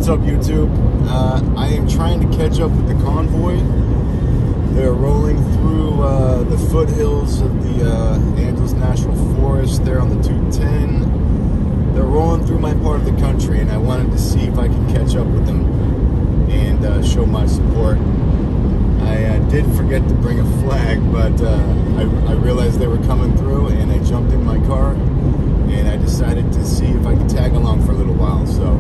What's up, YouTube? I am trying to catch up with the convoy. They're rolling through the foothills of the Angeles National Forest. They're on the 210. They're rolling through my part of the country, and I wanted to see if I could catch up with them and show my support. I did forget to bring a flag, but I realized they were coming through, and I jumped in my car, and I decided to see if I could tag along for a little while. So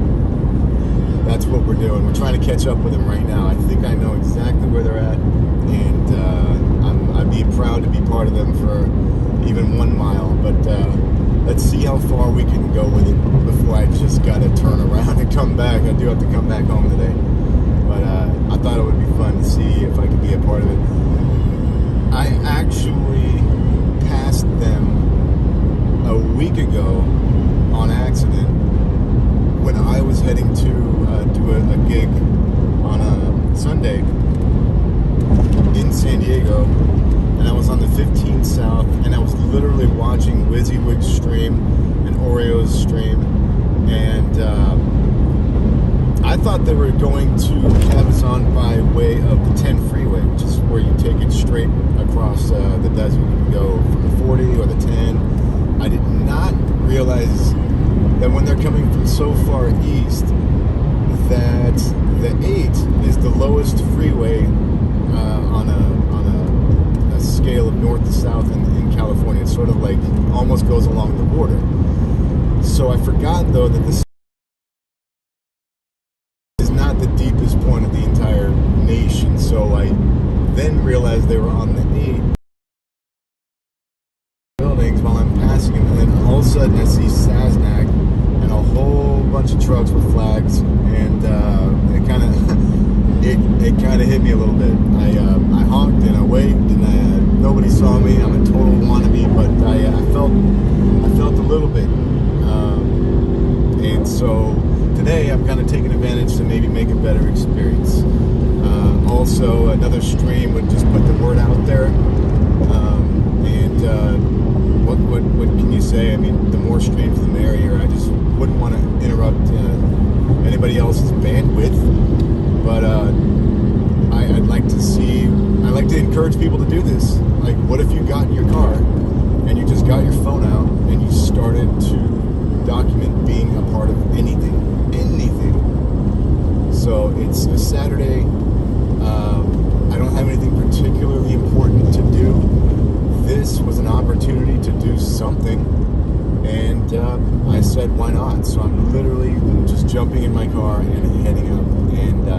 that's what we're doing. We're trying to catch up with them right now. I think I know exactly where they're at, and I'd be proud to be part of them for even 1 mile. But let's see how far we can go with it before I just got to turn around and come back. I do have to come back home today. But I thought it would be fun to see if I could be a part of it. I actually passed them a week ago on accident when I was heading to do a gig on a Sunday in San Diego, and I was on the 15 South, and I was literally watching WYSIWYG's stream and Oreo's stream, and I thought they were going to have us on by way of the 10 freeway, which is where you take it straight across the desert. You can go from the 40 or the 10. I did not realize that when they're coming from so far east, that the 8 is the lowest freeway on a scale of north to south in California. It sort of like almost goes along the border. So I forgot, though, that this is not the deepest point of the entire nation. So I then realized they were on the 8 buildings while I'm passing them, and then all of a sudden I see Sasnak and a whole bunch of trucks with flags, and it kind of hit me a little bit. I honked and I waved, and nobody saw me. I'm a total wannabe, but I felt a little bit, and so today I'm kind of taking advantage to maybe make a better experience. Also, another stream would just put the word out there, what can you say? I mean, the more streams, the merrier. I just wouldn't want to interrupt anybody else's bandwidth, but I'd like to encourage people to do this. Like, what if you got in your car and you just got your phone out and you started to document being a part of anything. So it's a Saturday. I don't have anything particularly important to do. This was an opportunity to do something, and I said, why not? So I'm literally just jumping in my car and heading up, and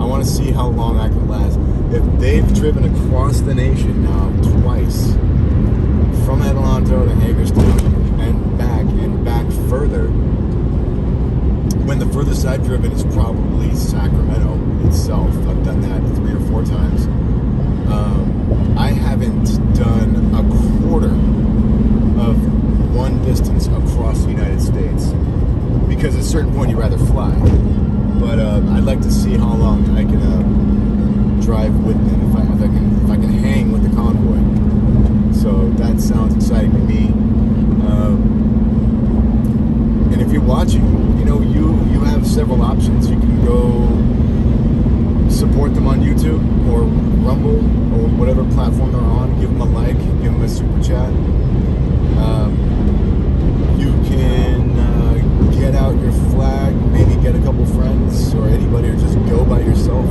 I want to see how long I can last. If they've driven across the nation now twice, from Adelanto to Hagerstown and back further, when the furthest I've driven is probably Sacramento itself. I've done that 3 or 4 times. I haven't done a quarter of one distance across the United States, because at a certain point you'd rather fly. But I'd like to see how long I can drive with them, if I can hang with the convoy. So that sounds exciting to me. And if you're watching, you have several options. You can go support them on YouTube or Rumble or whatever platform they're on. Give them a like, give them a super chat. You can get out your flag, maybe get a couple friends or anybody, or just go by yourself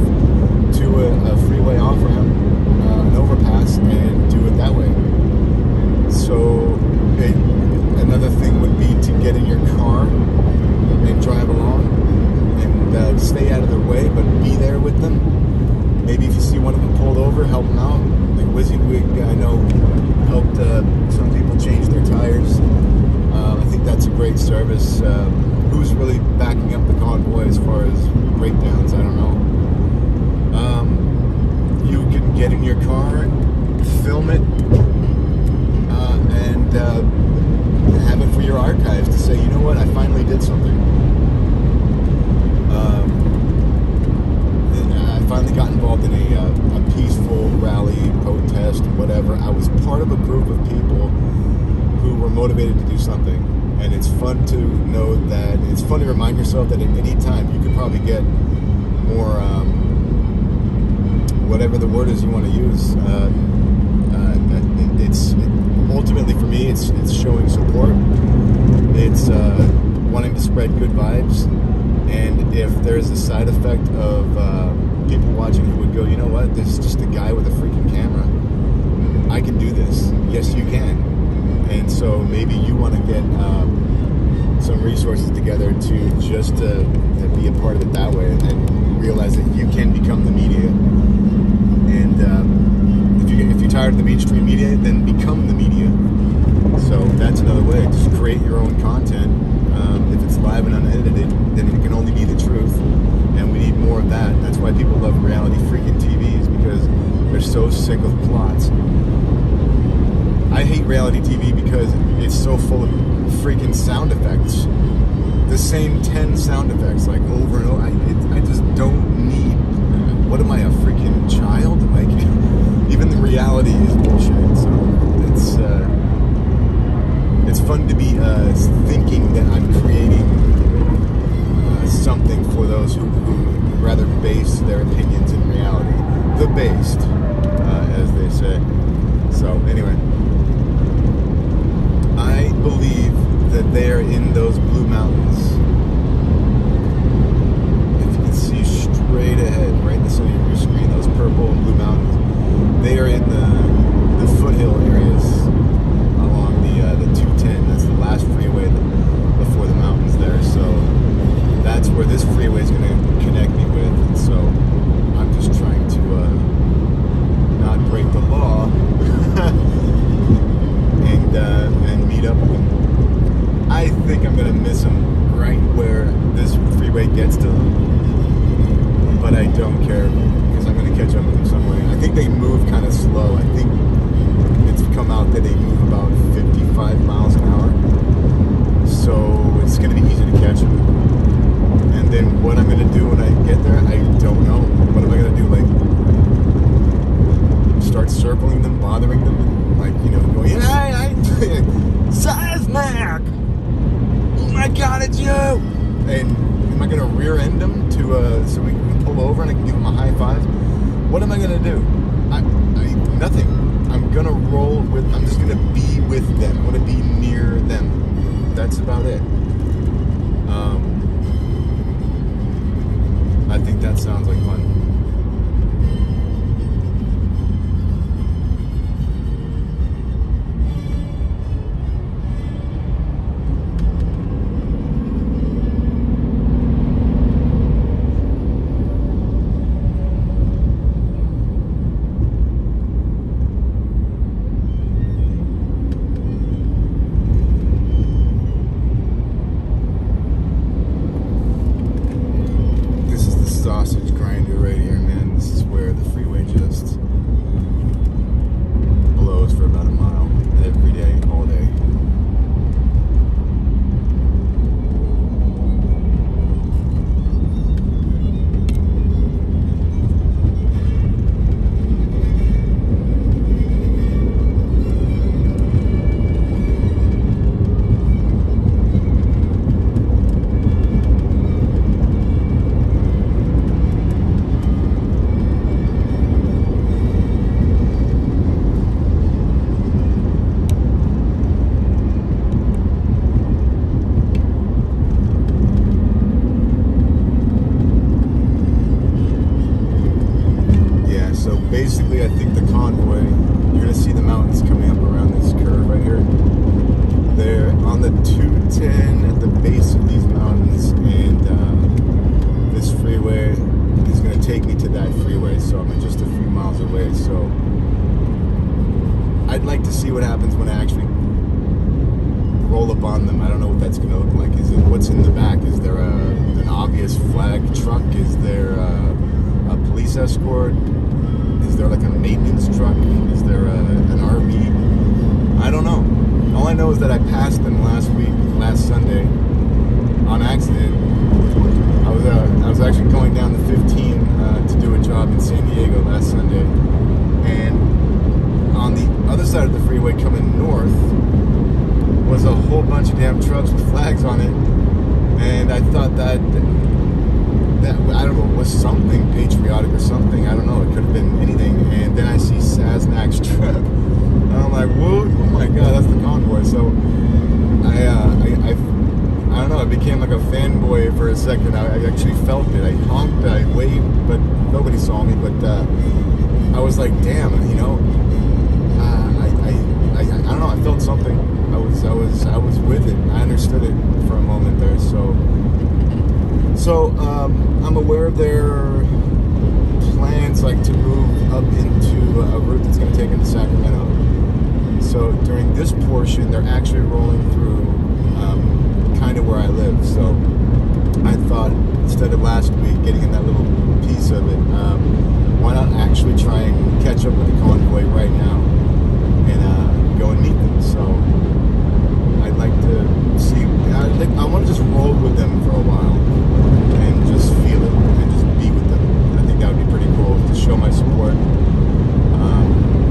to a freeway off-ramp, an overpass, and do it that way. So another thing would be to get in your car and drive along and stay out of their way, but be there with them. Maybe if you see one of them pulled over, help them out. Like WYSIWYG, I know, helped some people change their tires. I think that's a great service. Who's really backing up the convoy as far as breakdowns? I don't know. You can get in your car, film it, and have it for your archives to say, you know what, I finally did something. I finally got involved in a peaceful rally, protest, whatever. I was part of a group of people who were motivated to do something. And it's fun to know that, it's fun to remind yourself that at any time you can probably get more, whatever the word is you want to use. Ultimately for me, it's showing support. It's wanting to spread good vibes. And if there's a side effect of people watching who would go, you know what, this is just a guy with a freaking camera. I can do this. Yes, you can. And so maybe you want to get some resources together to just be a part of it that way, and realize that you can become the media. And if you're tired of the mainstream media, then become the media. So that's another way. Just create your own content. If it's live and unedited, then it can only be the truth. And we need more of that. That's why people love reality freaking TVs, because they're so sick of plots. I hate reality TV because it's so full of freaking sound effects. The same 10 sound effects, like over and over. I just don't need. What am I, a freaking child? Like, even the reality is bullshit. So it's fun to be thinking that I'm creating something for those who rather base their opinions in reality. The based, as they say. So anyway, I believe that they are in those blue mountains. If you can see straight ahead, right in the center of your screen, those purple and blue mountains, they are in the foothill areas along the 210. That's the last freeway before the mountains there. So that's where this freeway is going to connect me with. And so I'm just trying to not break the law and meet up with him. I think I'm gonna miss him right where this freeway gets to, but I don't care because I'm gonna catch up with him some way. I think they move kind of slow. I think it's come out that they move about 55 miles an hour, so it's gonna be easy to catch him. And then what I'm gonna do when I get there, I don't know. What am I gonna do? Like, start circling them, bothering them, and like, you know, going, hey, Seismic! Oh my God, it's you! And am I gonna rear end them to so we can pull over and I can give them a high five? What am I gonna do? Nothing. I'm gonna roll with. I'm just gonna be with them. I'm gonna be near them. That's about it. I think that sounds like fun. Sausage grinder right here, man. This is where the freeway just blows for about a mile every day, all day. Basically, I think the convoy, you're going to see the mountains coming up around this curve right here. They're on the 210 at the base of these mountains, and this freeway is going to take me to that freeway, so I'm just a few miles away. So I'd like to see what happens when I actually roll up on them. I don't know what that's going to look like. Is it what's in the back? Is there an obvious flag truck? Is there a police escort? Is there like a maintenance truck? Is there an RV? I don't know. All I know is that I passed them last Sunday, on accident. I was actually going down the 15 to do a job in San Diego last Sunday, and on the other side of the freeway coming north, was a whole bunch of damn trucks with flags on it, and I thought that I don't know, was something patriotic or something. I don't know. It could have been anything. And then I see Saznak's truck, and I'm like, whoa! Oh my God, that's the convoy. So I don't know. I became like a fanboy for a second. I actually felt it. I honked, I waved, but nobody saw me. But I was like, damn, you know. I don't know. I felt something. I was with it. I understood it for a moment there. So I'm aware of their plans, like to move up into a route that's going to take into Sacramento. So during this portion, they're actually rolling through kind of where I live. So I thought, instead of last week getting in that little piece of it, why not actually try and catch up with the convoy right now and go and meet them. So I'd like to see, I want to just roll with them for a while and just feel it and just be with them. I think that would be pretty cool to show my support.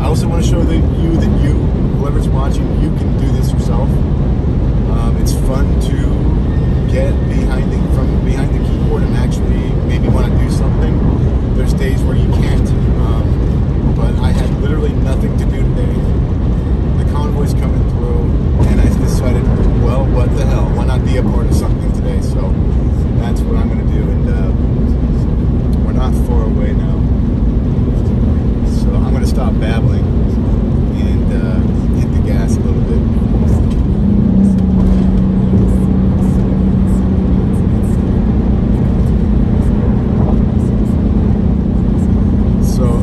I also want to show that whoever's watching, you can do this yourself. It's fun to get from behind the keyboard and actually maybe want to do something. There's days where you can't, but I had literally nothing to do today. The convoy's coming through, and I decided, well, what the hell? Why not be a part of something today? So that's what I'm going to do, and we're not far away now. So I'm going to stop babbling and hit the gas a little bit.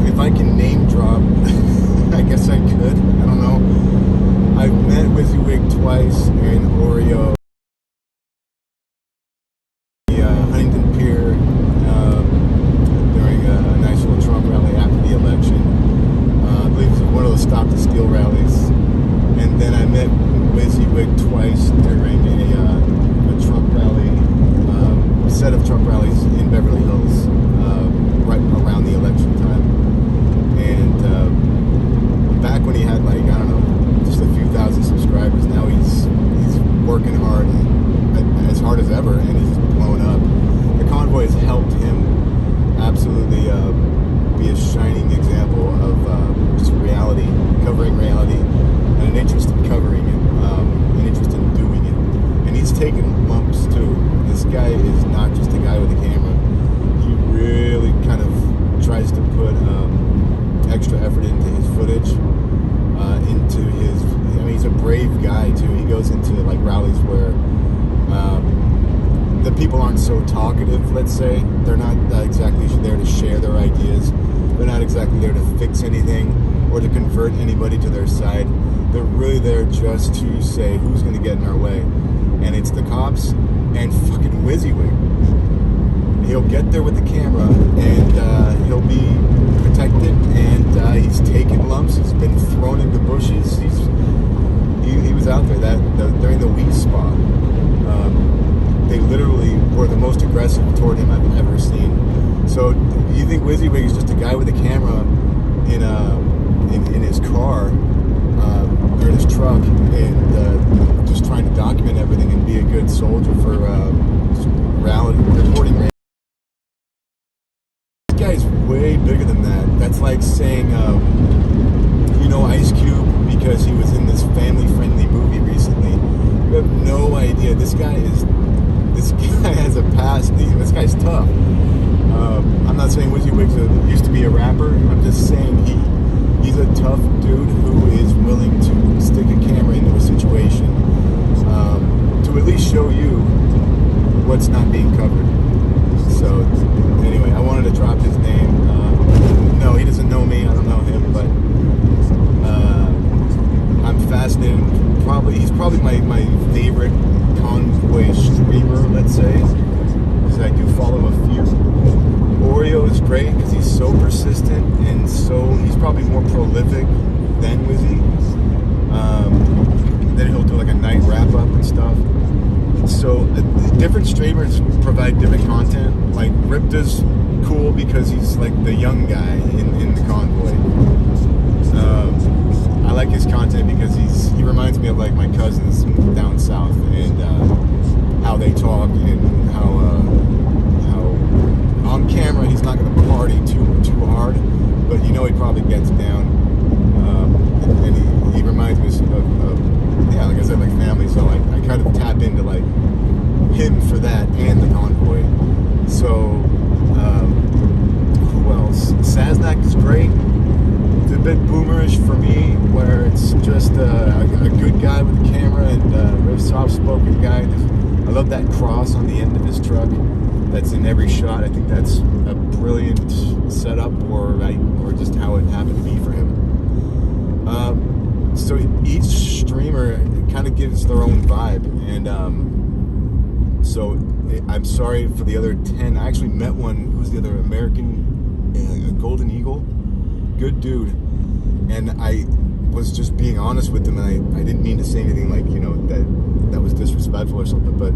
If I can name drop, I guess I could. I don't know. I've met WYSIWYG twice in Oreo, Huntington Pier, during a nice little Trump rally after the election. I believe it was one of those Stop the Steal rallies. And then I met WYSIWYG twice during a Trump rally, a set of Trump rallies in Beverly Hills, right around the election time. And back when he had, like, I don't know, just a few thousand subscribers, now he's working hard, as hard as ever, and he's blown up. The convoy has helped him absolutely be a shining example of just reality, covering reality, and an interest in covering it, an interest in doing it. And he's taken lumps too. This guy is not just a guy with a camera. He really kind of tries to put extra effort into his footage, into his, I mean, he's a brave guy too. He goes into like rallies where the people aren't so talkative, let's say. They're not exactly there to share their ideas. They're not exactly there to fix anything or to convert anybody to their side. They're really there just to say who's going to get in our way. And it's the cops and fucking WYSIWYG. He'll get there with the camera, and he'll be protected, and he's taken lumps. He's been thrown into bushes. He was out there during the wheat spot. They literally were the most aggressive toward him I've ever seen. So you think WYSIWYG is just a guy with a camera in his car or in his truck, and just trying to document everything and be a good soldier for reporting. This guy's way bigger than that. That's like saying, Ice Cube, because he was in this family-friendly movie recently. You have no idea. This guy has a past. This guy's tough. I'm not saying WYSIWYG used to be a rapper. I'm just saying he's a tough dude who is willing to stick a camera into a situation to at least show you what's not being covered. So anyway, I wanted to drop his name. No, he doesn't know me. I don't know him, but I'm fascinated. He's probably my favorite convoy streamer, let's say, because I do follow a few. Oreo is great because he's so persistent, and he's probably more prolific than Wizzy. Then he'll do like a night wrap up and stuff. So different streamers provide different content. Like Ripta's cool because he's like the young guy in the convoy. I like his content because he reminds me of like my cousins down south, and how they talk, and how on camera he's not going to party too hard, but he probably gets down, and he reminds me of yeah, like I said, like family. So I kind of tap into like him for that and the convoy. So who else? Saznak is great. It's a bit boomerish for me, where it's just a good guy with a camera and a very soft-spoken guy. I love that cross on the end of his truck that's in every shot. I think that's a brilliant setup, or just how it happened to be for him. So each streamer kind of gives their own vibe, and so I'm sorry for the other 10. I actually met one. Who's the other? American Golden Eagle. Good dude. And I was just being honest with him, and I didn't mean to say anything like, that was disrespectful or something, but